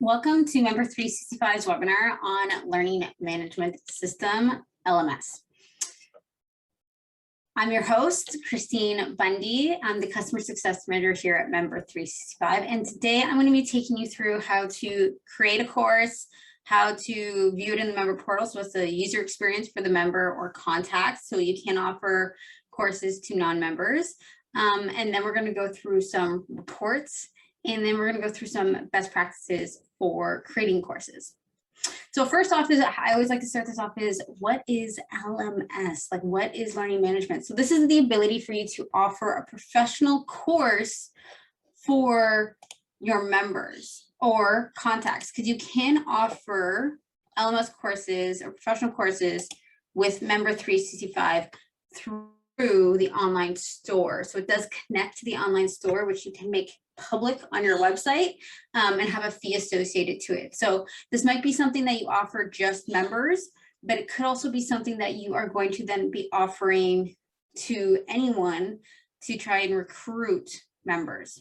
Welcome to Member 365's webinar on Learning Management System, LMS. I'm your host, Christine Bundy. I'm the Customer Success Manager here at Member 365. And today I'm going to be taking you through how to create a course, how to view it in the member portal. So it's the user experience for the member or contacts. So you can offer courses to non-members. And then we're going to go through some reports. And then we're going to go through some best practices for creating courses. So first off is, I always like to start this off is, what is LMS? Like, what is learning management? So this is the ability for you to offer a professional course for your members or contacts, because you can offer LMS courses or professional courses with Member 365 through the online store. So it does connect to the online store, which you can make public on your website and have a fee associated to it. So this might be something that you offer just members, but it could also be something that you are going to then be offering to anyone to try and recruit members.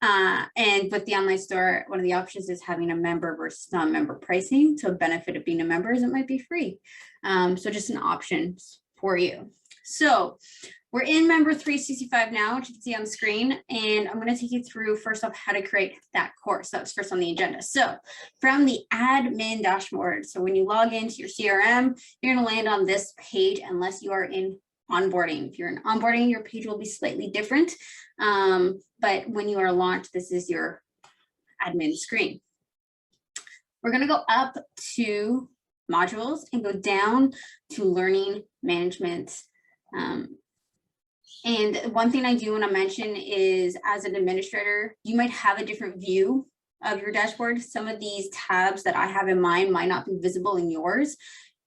And with the online store, one of the options is having a member versus non-member pricing. So a benefit of being a member is it might be free. So just an option for you. So we're in Member 365 now, which you can see on the screen, and I'm going to take you through first off how to create that course. That's first on the agenda. So from the admin dashboard, so when you log into your CRM, you're going to land on this page unless you are in onboarding. If you're in onboarding, your page will be slightly different, but when you are launched, this is your admin screen. We're going to go up to modules and go down to learning management. And one thing I do want to mention is, as an administrator, you might have a different view of your dashboard. Some of these tabs that I have in mind might not be visible in yours,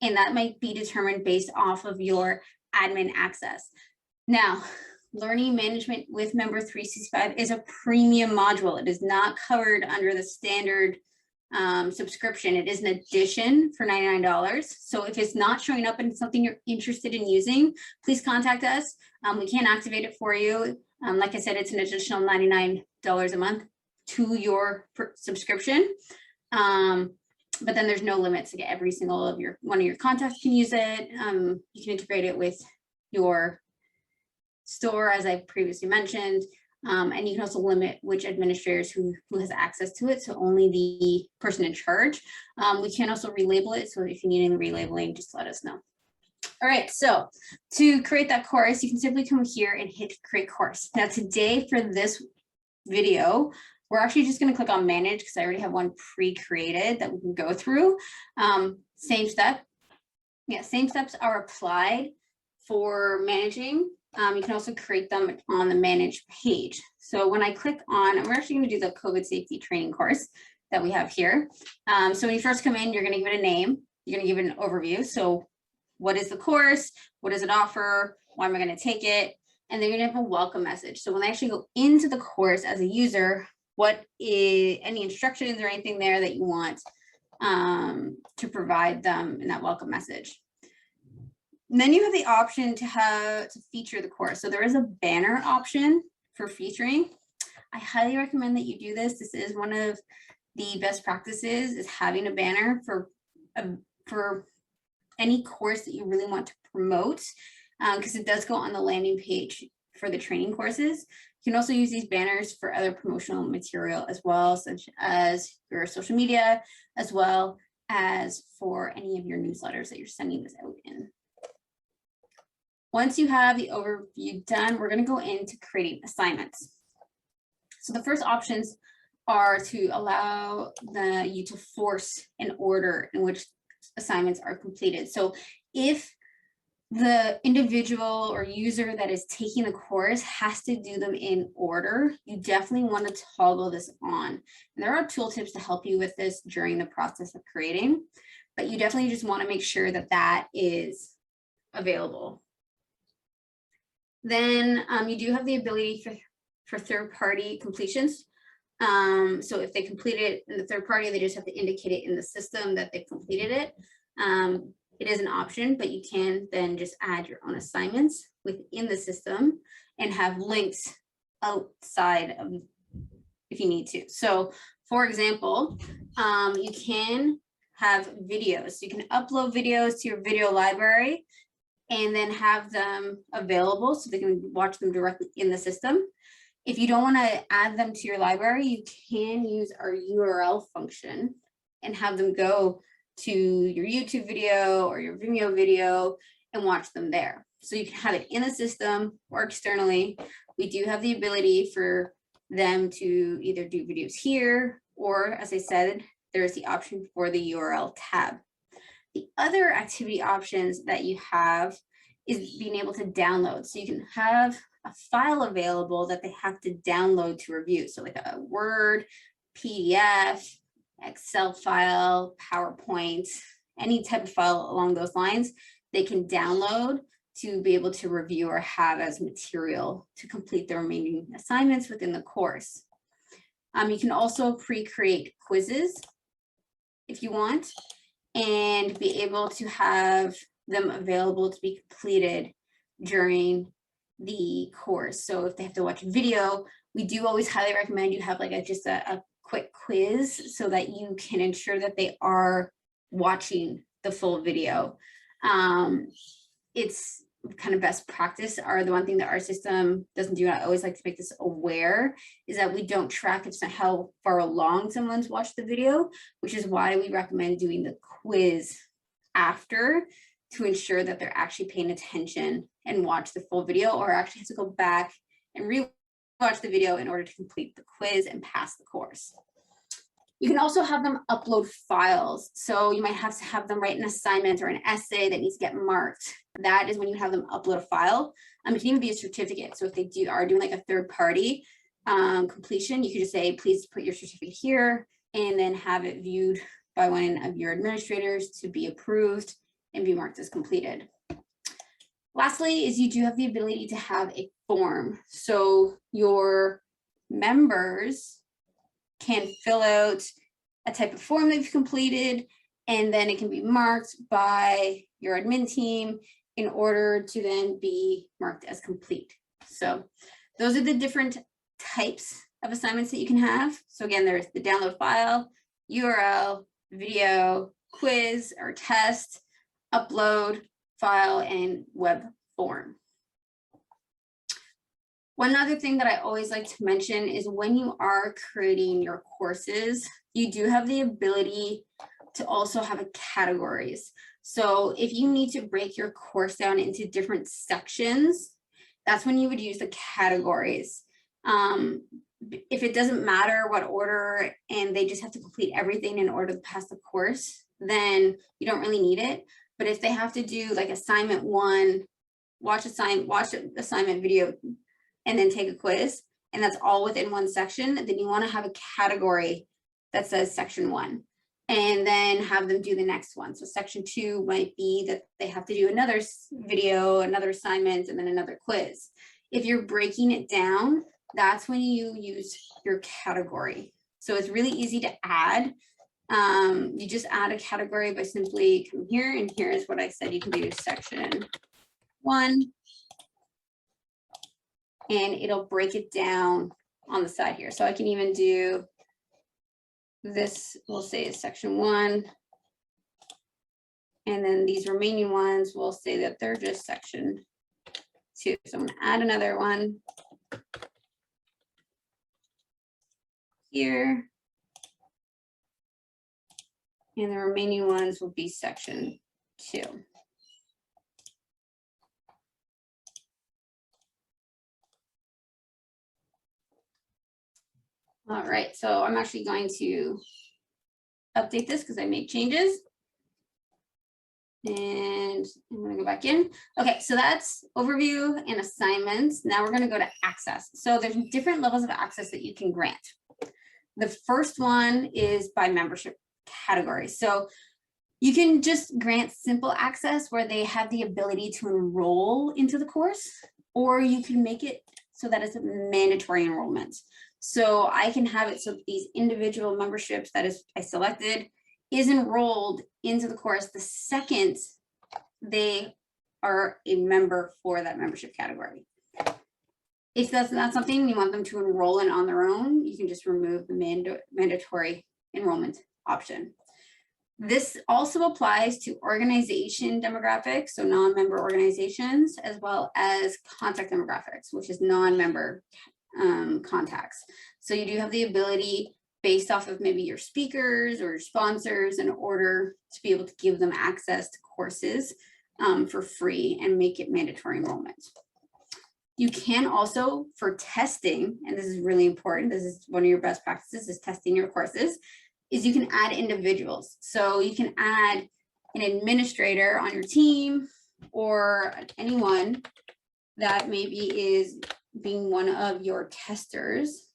and that might be determined based off of your admin access. Now, learning management with Member 365 is a premium module. It is not covered under the standard subscription. It is an addition for $99. So if it's not showing up in something you're interested in using, please contact us. We can activate it for you. Like I said, it's an additional $99 a month to your subscription. But then there's no limit to get every single of one of your contacts can use it. You can integrate it with your store, as I previously mentioned. And you can also limit which administrators who has access to it. So only the person in charge. We can also relabel it. So if you need any relabeling, just let us know. All right, so to create that course, you can simply come here and hit create course. Now today for this video, we're actually just going to click on manage because I already have one pre-created that we can go through. Same step. Yeah, same steps are applied for managing. You can also create them on the manage page. So when I click on, we're actually going to do the COVID safety training course that we have here. So when you first come in, you're going to give it a name. You're going to give it an overview. So what is the course? What does it offer? Why am I going to take it? And then you're going to have a welcome message. So when I actually go into the course as a user, what is any instructions or anything there that you want to provide them in that welcome message. And then you have the option to feature the course. So there is a banner option for featuring. I highly recommend that you do this. This is one of the best practices, is having a banner for any course that you really want to promote, because it does go on the landing page for the training courses. You can also use these banners for other promotional material as well, such as your social media, as well as for any of your newsletters that you're sending this out in. Once you have the overview done, we're going to go into creating assignments. So the first options are to allow you to force an order in which assignments are completed. So if the individual or user that is taking the course has to do them in order, you definitely want to toggle this on. And there are tooltips to help you with this during the process of creating, but you definitely just want to make sure that that is available. Then you do have the ability for third-party completions. So if they complete it in the third party, they just have to indicate it in the system that they've completed it. It is an option, but you can then just add your own assignments within the system and have links outside of if you need to. So For example, you can have videos. You can upload videos to your video library and then have them available so they can watch them directly in the system. If you don't want to add them to your library, you can use our URL function and have them go to your YouTube video or your Vimeo video and watch them there. So you can have it in the system or externally. We do have the ability for them to either do videos here, or as I said, there's the option for the URL tab. The other activity options that you have is being able to download. So you can have a file available that they have to download to review. So like a Word, PDF, Excel file, PowerPoint, any type of file along those lines, they can download to be able to review or have as material to complete the remaining assignments within the course. You can also pre-create quizzes if you want, and be able to have them available to be completed during the course. So if they have to watch a video, we do always highly recommend you have like just a quick quiz so that you can ensure that they are watching the full video. It's kind of best practice. The one thing that our system doesn't do, and I always like to make this aware, is that we don't track how far along someone's watched the video, which is why we recommend doing the quiz after to ensure that they're actually paying attention and watch the full video, or actually have to go back and re-watch the video in order to complete the quiz and pass the course. You can also have them upload files. So you might have to have them write an assignment or an essay that needs to get marked. That is when you have them upload a file. It can even be a certificate. So if they are doing like a third party completion, you could just say, please put your certificate here, and then have it viewed by one of your administrators to be approved and be marked as completed. Lastly, is you do have the ability to have a form. So your members can fill out a type of form they've completed, and then it can be marked by your admin team in order to then be marked as complete. So those are the different types of assignments that you can have. So again, there's the download file, URL, video, quiz or test, upload, file, and web form. One other thing that I always like to mention is when you are creating your courses, you do have the ability to also have categories. So if you need to break your course down into different sections, that's when you would use the categories. If it doesn't matter what order and they just have to complete everything in order to pass the course, then you don't really need it. But if they have to do like assignment 1, watch assignment video, and then take a quiz, and that's all within one section, then you want to have a category that says section 1, and then have them do the next one. So section 2 might be that they have to do another video, another assignment, and then another quiz. If you're breaking it down, that's when you use your category. So it's really easy to add. You just add a category by simply coming here, and here's what I said you can do, section 1. And it'll break it down on the side here. So I can even do this, we'll say is section 1. And then these remaining ones, we'll say that they're just section 2. So I'm gonna add another one here. And the remaining ones will be section 2. All right, so I'm actually going to update this because I made changes. And I'm going to go back in. Okay, so that's overview and assignments. Now we're going to go to access. So there's different levels of access that you can grant. The first one is by membership category. So you can just grant simple access where they have the ability to enroll into the course, or you can make it so that it's a mandatory enrollment. So I can have it so that these individual memberships that I selected is enrolled into the course the second they are a member for that membership category. If that's not something you want them to enroll in on their own, you can just remove the mandatory enrollment option. This also applies to organization demographics, so non-member organizations, as well as contact demographics, which is non-member contacts. So you do have the ability, based off of maybe your speakers or your sponsors, in order to be able to give them access to courses for free and make it mandatory enrollment. You can also, for testing, and this is really important, this is one of your best practices, is testing your courses, is you can add individuals. So you can add an administrator on your team or anyone that maybe is being one of your testers,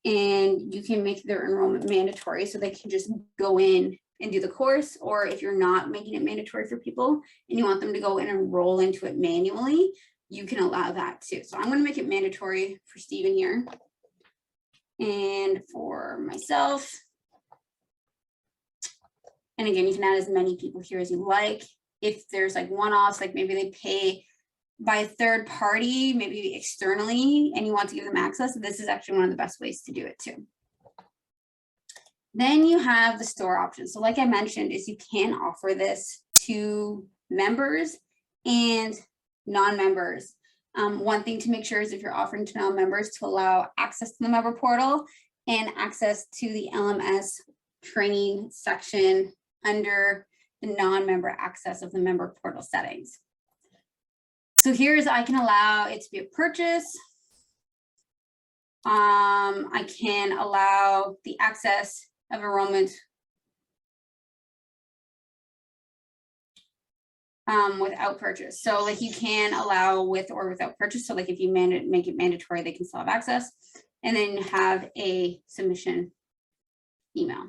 and you can make their enrollment mandatory so they can just go in and do the course. Or if you're not making it mandatory for people and you want them to go and enroll into it manually, you can allow that too. So I'm going to make it mandatory for Stephen here. And for myself, and again, you can add as many people here as you like. If there's like one-offs, like maybe they pay by a third party, maybe externally, and you want to give them access, this is actually one of the best ways to do it too. Then you have the store option. So like I mentioned, is you can offer this to members and non-members. One thing to make sure is if you're offering to non-members, to allow access to the member portal and access to the LMS training section under the non-member access of the member portal settings. So here's, I can allow it to be a purchase. I can allow the access of enrollment without purchase. So like you can allow with or without purchase. So like if you make it mandatory, they can still have access, and then have a submission email.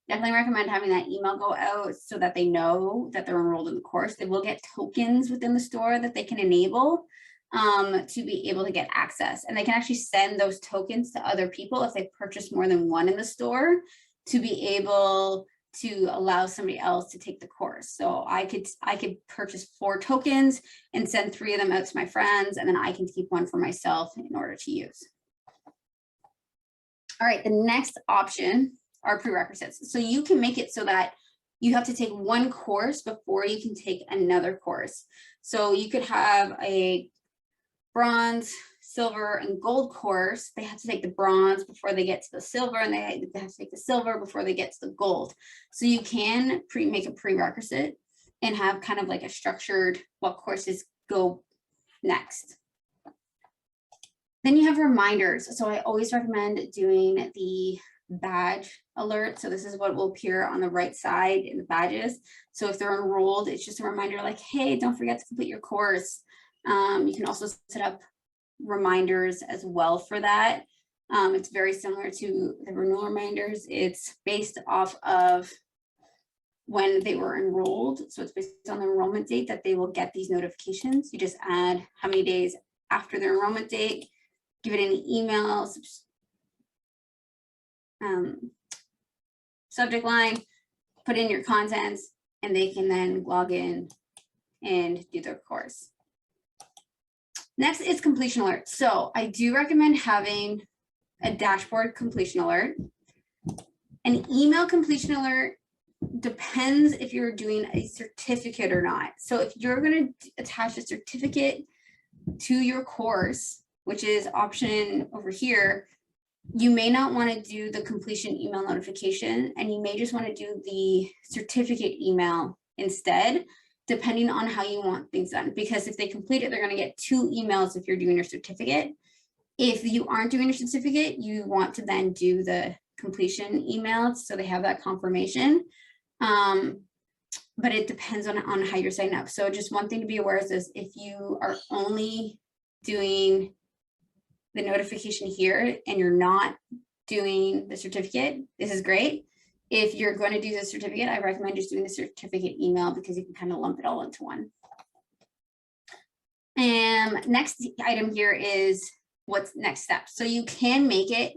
Definitely recommend having that email go out so that they know that they're enrolled in the course. They will get tokens within the store that they can enable to be able to get access. And they can actually send those tokens to other people if they purchase more than one in the store, to be able to allow somebody else to take the course. So I could purchase 4 tokens and send 3 of them out to my friends, and then I can keep one for myself in order to use. All right, the next option are prerequisites. So you can make it so that you have to take one course before you can take another course. So you could have a bronze, silver, and gold course. They have to take the bronze before they get to the silver, and they have to take the silver before they get to the gold. So you can make a prerequisite and have kind of like a structured what courses go next. Then you have reminders. So I always recommend doing the badge alert. So this is what will appear on the right side in the badges. So if they're enrolled, it's just a reminder like, hey, don't forget to complete your course. You can also set up reminders as well for that. It's very similar to the renewal reminders. It's based off of when they were enrolled. So it's based on the enrollment date that they will get these notifications. You just add how many days after their enrollment date, give it an email, subject line, put in your contents, and they can then log in and do their course. Next is completion alert. So I do recommend having a dashboard completion alert. An email completion alert depends if you're doing a certificate or not. So if you're going to attach a certificate to your course, which is option over here, you may not want to do the completion email notification, and you may just want to do the certificate email instead, depending on how you want things done. Because if they complete it, they're going to get 2 emails if you're doing your certificate. If you aren't doing your certificate, you want to then do the completion email so they have that confirmation. But it depends on how you're setting up. So just one thing to be aware is this: if you are only doing the notification here and you're not doing the certificate, this is great. If you're going to do the certificate, I recommend just doing the certificate email because you can kind of lump it all into one. And next item here is what's next step. So you can make it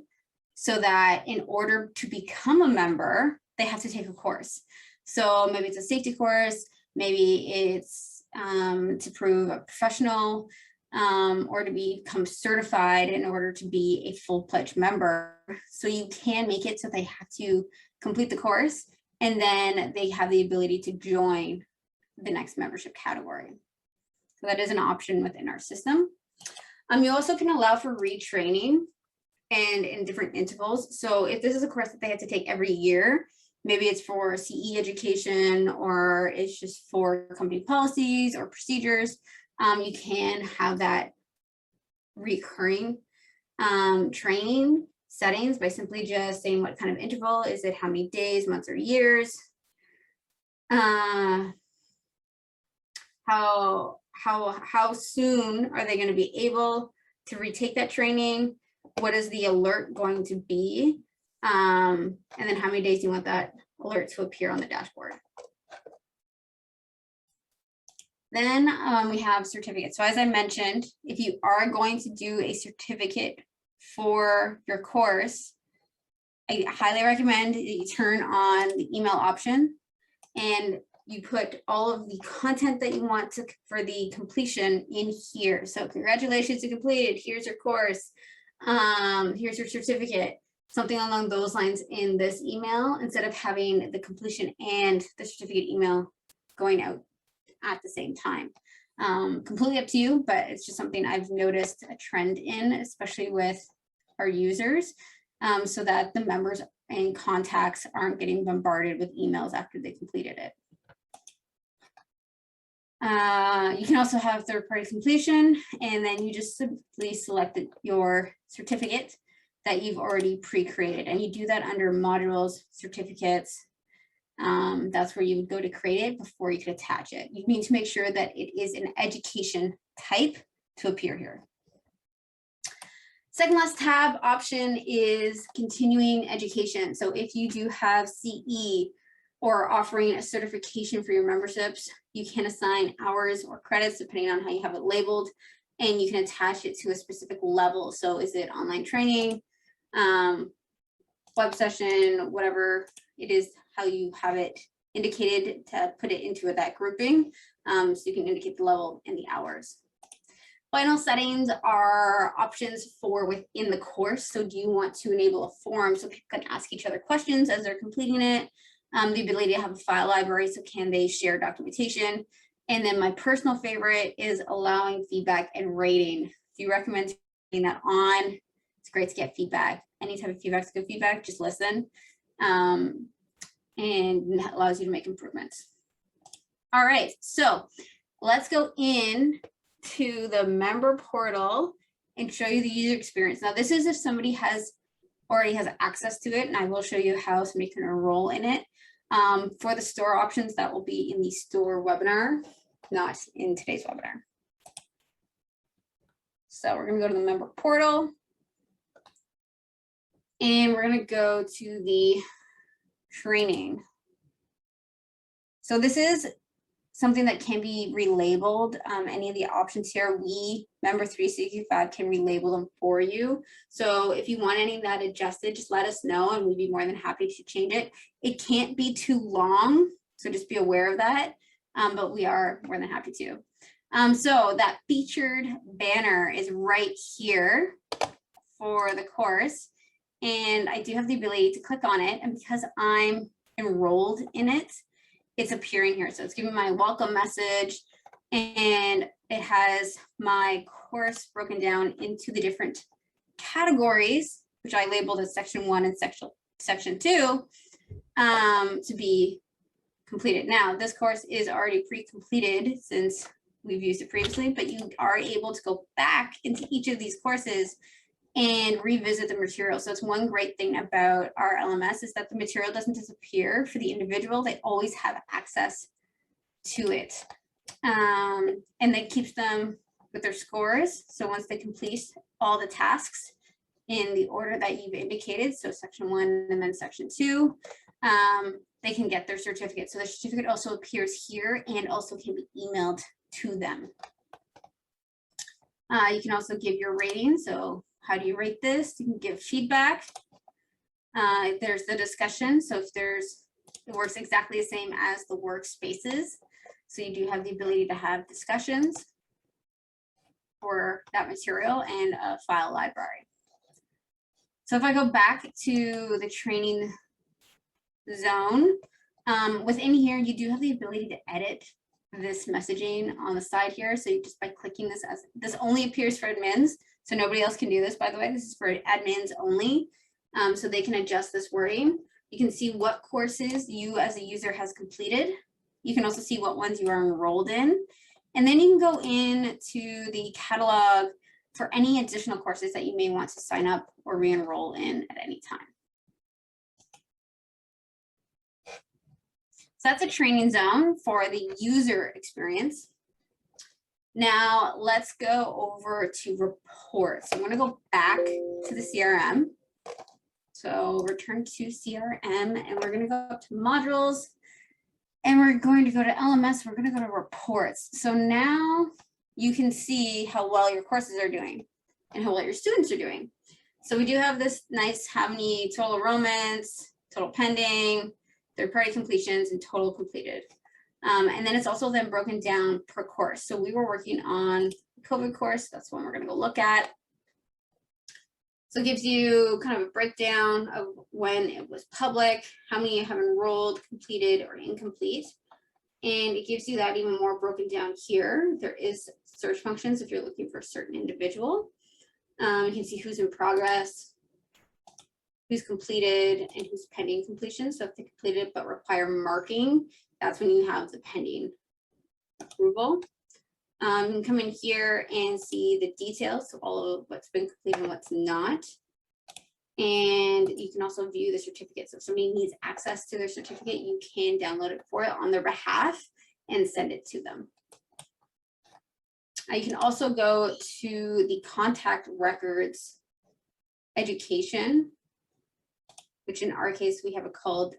so that in order to become a member, they have to take a course. So maybe it's a safety course, maybe it's to prove a professional or to become certified in order to be a full-fledged member. So you can make it so they have to complete the course, and then they have the ability to join the next membership category. So that is an option within our system. You also can allow for retraining and in different intervals. So if this is a course that they have to take every year, maybe it's for CE education, or it's just for company policies or procedures, you can have that recurring training settings by simply just saying what kind of interval is it, how many days, months, or years, how soon are they going to be able to retake that training, what is the alert going to be, and then how many days you want that alert to appear on the dashboard. Then we have certificates. So as I mentioned, if you are going to do a certificate for your course, I highly recommend that you turn on the email option and you put all of the content that you want to for the completion in here. So congratulations, you completed, here's your course, here's your certificate, something along those lines in this email, instead of having the completion and the certificate email going out at the same time. Completely up to you, but it's just something I've noticed a trend in, especially with our users, so that the members and contacts aren't getting bombarded with emails after they completed it. You can also have third-party completion, and then you just simply select your certificate that you've already pre-created, and you do that under modules, certificates. That's where you would go to create it before you could attach it. You need to make sure that it is an education type to appear here. Second last tab option is continuing education. So if you do have CE or offering a certification for your memberships, you can assign hours or credits depending on how you have it labeled, and you can attach it to a specific level. So is it online training, web session, whatever it is, how you have it indicated to put it into that grouping. So you can indicate the level and the hours. Final settings are options for within the course. So do you want to enable a forum so people can ask each other questions as they're completing it? The ability to have a file library, so can they share documentation? And then my personal favorite is allowing feedback and rating. Do you recommend putting that on? It's great to get feedback. Any type of feedback is good feedback, just listen. And allows you to make improvements. All right, so let's go in to the member portal and show you the user experience. Now this is if somebody already has access to it, and I will show you how somebody can enroll in it. For the store options, that will be in the store webinar, not in today's webinar. So we're gonna go to the member portal, and we're gonna go to the training. So this is something that can be relabeled. Any of the options here, we, Member 365, can relabel them for you. So if you want any of that adjusted, just let us know and we'd be more than happy to change it. It can't be too long, so just be aware of that, but we are more than happy to. So that featured banner is right here for the course, and I do have the ability to click on it, and because I'm enrolled in it, it's appearing here. So it's giving my welcome message, and it has my course broken down into the different categories, which I labeled as section 1 and section 2 to be completed. Now, this course is already pre-completed since we've used it previously, but you are able to go back into each of these courses and revisit the material. So it's one great thing about our LMS is that the material doesn't disappear for the individual. They always have access to it. And that keeps them with their scores. So once they complete all the tasks in the order that you've indicated, so section 1 and then section 2, they can get their certificate. So the certificate also appears here and also can be emailed to them. You can also give your rating. So how do you rate this? You can give feedback. There's the discussion. So if it works exactly the same as the workspaces. So you do have the ability to have discussions. for that material and a file library. So if I go back to the training zone, within here, you do have the ability to edit this messaging on the side here. So you just by clicking this, as this only appears for admins. So nobody else can do this, by the way. This is for admins only. So they can adjust this wording. You can see what courses you as a user has completed. You can also see what ones you are enrolled in. And then you can go into the catalog for any additional courses that you may want to sign up or re-enroll in at any time. So that's a training zone for the user experience. Now let's go over to reports. I'm going to go back to the CRM. So return to CRM, and we're going to go up to modules, and we're going to go to LMS. We're going to go to reports. So now you can see how well your courses are doing and how well your students are doing. So we do have this nice, how many total enrollments, total pending, third-party completions, and total completed. And then it's also then broken down per course. So we were working on the COVID course. That's one we're going to go look at. So it gives you kind of a breakdown of when it was public, how many you have enrolled, completed, or incomplete. And it gives you that even more broken down here. There is search functions if you're looking for a certain individual. You can see who's in progress, who's completed, and who's pending completion. So if they completed but require marking, that's when you have the pending approval. You can come in here and see the details, so all of what's been completed and what's not. And you can also view the certificate. So if somebody needs access to their certificate, you can download it for it on their behalf and send it to them. You can also go to the contact records education, which in our case, we have it called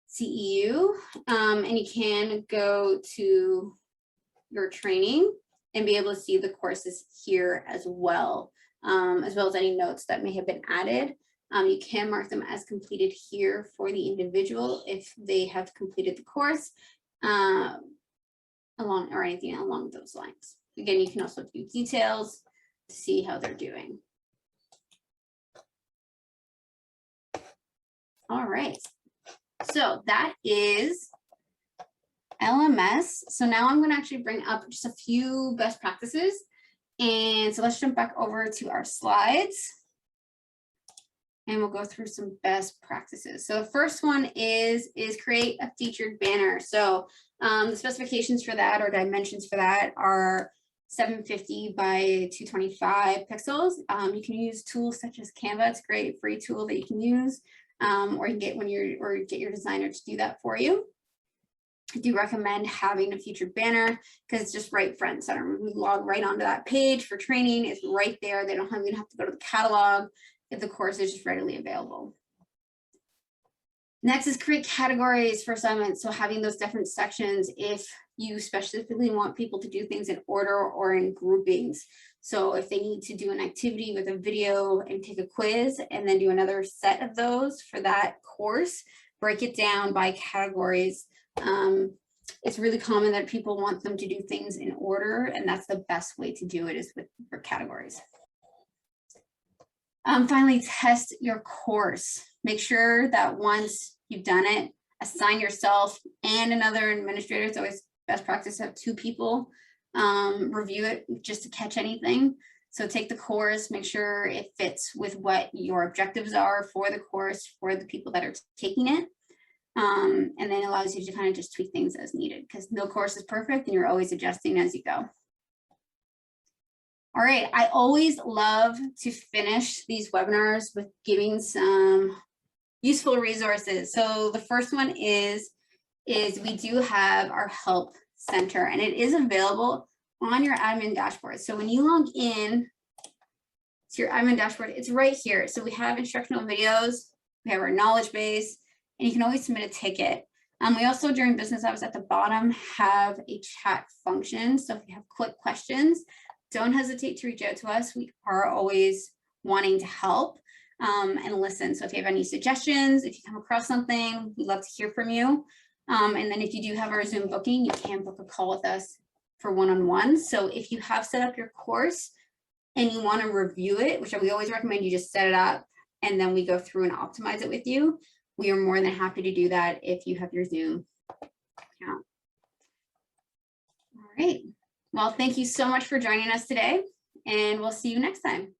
CEU, and you can go to your training and be able to see the courses here as well as any notes that may have been added. You can mark them as completed here for the individual if they have completed the course or anything along those lines. Again, you can also view details to see how they're doing. All right. So that is LMS. So now I'm going to actually bring up just a few best practices. And so let's jump back over to our slides. And we'll go through some best practices. So the first one is create a featured banner. So the specifications for that or dimensions for that are 750 by 225 pixels. You can use tools such as Canva. It's a great free tool that you can use. Or you can get your designer to do that for you. I do recommend having a featured banner because it's just right front and center. We log right onto that page for training. It's right there. They don't even have to go to the catalog if the course is just readily available. Next is create categories for assignments. So having those different sections if you specifically want people to do things in order or in groupings. So if they need to do an activity with a video and take a quiz and then do another set of those for that course, break it down by categories. It's really common that people want them to do things in order, and that's the best way to do it is for categories. Finally, test your course. Make sure that once you've done it, assign yourself and another administrator. It's always best practice to have two people review it just to catch anything. So take the course, make sure it fits with what your objectives are for the course, for the people that are taking it. And then allows you to kind of just tweak things as needed because no course is perfect and you're always adjusting as you go. All right, I always love to finish these webinars with giving some useful resources. So the first one is we do have our help center and it is available on your admin dashboard. So when you log in to your admin dashboard, it's right here. So we have instructional videos, we have our knowledge base, and you can always submit a ticket. We also, during business hours at the bottom, have a chat function. So if you have quick questions, don't hesitate to reach out to us. We are always wanting to help and listen. So if you have any suggestions, if you come across something, we'd love to hear from you. And then if you do have our Zoom booking, you can book a call with us for one-on-one. So if you have set up your course and you want to review it, which we always recommend you just set it up and then we go through and optimize it with you, we are more than happy to do that if you have your Zoom account. All right. Well, thank you so much for joining us today, and we'll see you next time.